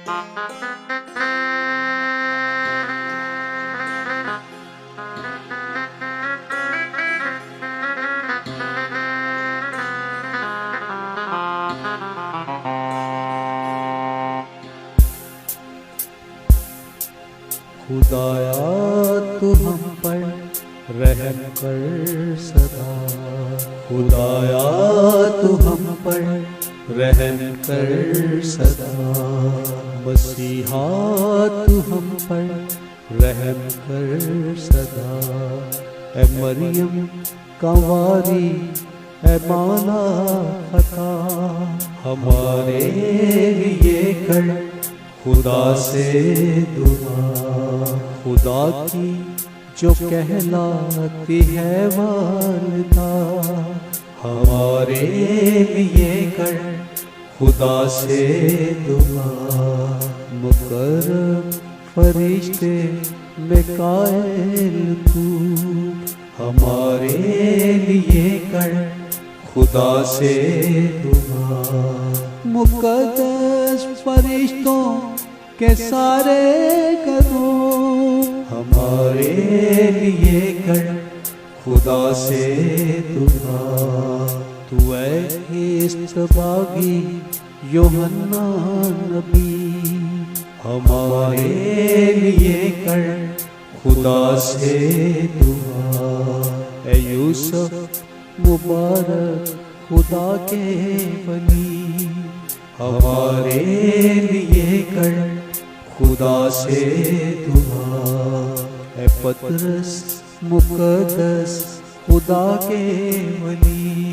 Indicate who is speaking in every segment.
Speaker 1: خدایا تو ہم پر رحم کر سدا، خدایا تو ہم پر رحم کر سدا، مسیحا تو ہم پر رحم کر سدا، اے مریم کنواری اے مانا خطا، ہمارے لیے کر خدا سے دعا، خدا کی جو کہلاتی ہے والدہ، ہمارے لیے کر خدا سے دعا، مقرب فرشتے میکائیل تو ہمارے لیے کر خدا سے دعا، مقدس فرشتوں کے سارے گروہ ہمارے لیے کر خدا سے دعا، تو اے استباغی یوحنا نبی ہمارے لیے کر خدا سے دعا، اے یوسف مبارک خدا کے ولی ہمارے لیے کر خدا سے دعا، اے پطرس مقدس خدا کے ولی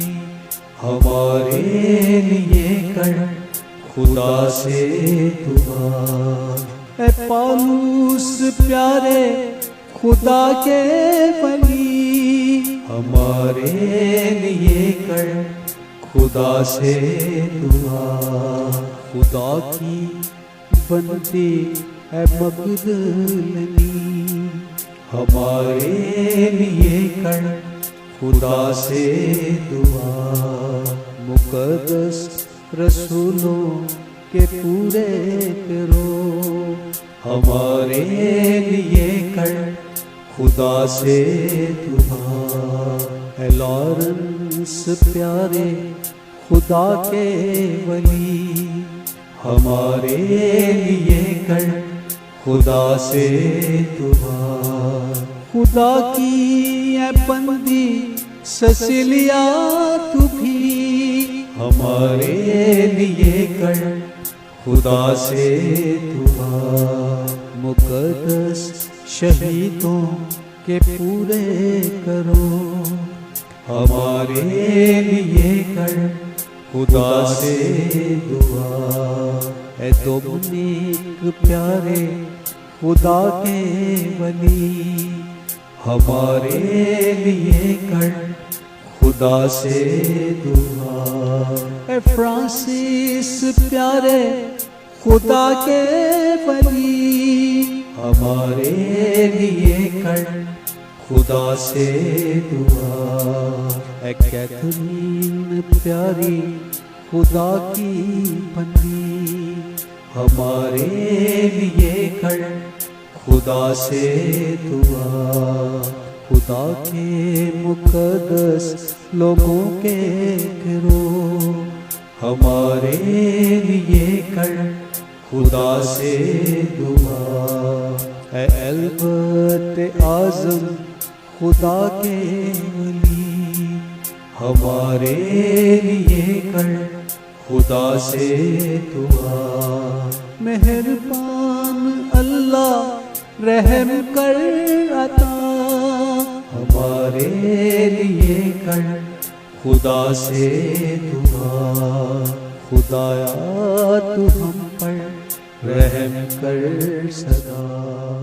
Speaker 1: ہمارے لیے کر خدا سے دعا، اے پالوس پیارے خدا کے ولی ہمارے لیے کر خدا سے دعا، خدا کی بندی اے مگدلنی ہمارے لیے کر خدا سے دعا، مقدس رسولوں کے پورے کرو ہمارے لیے کر خدا سے دعا، اے لارنس پیارے خدا کے ولی ہمارے لیے کر خدا سے دعا، خدا کی اے بندی سسیلیا تو بھی ہمارے لیے کر خدا سے دعا، مقدس شہیدوں کے پورے کرو ہمارے لیے کر خدا سے دعا، اے دومنیک پیارے خدا کے ولی ہمارے لیے کر خدا سے دعا، اے فرانسس پیارے خدا کے ولی ہمارے لیے کر خدا سے دعا، اے کیتھرین پیاری خدا کی بندی ہمارے لیے کر خدا سے دعا، خدا کے مقدس لوگوں کے گروہ ہمارے لیے کر خدا سے دعا، اے البرٹ اعظم خدا کے ولی ہمارے لیے کر خدا سے دعا، مہربان اللہ رحم کر عطا ہمارے لیے کر خدا سے دعا، خدایا تو ہم پر رحم کر سدا۔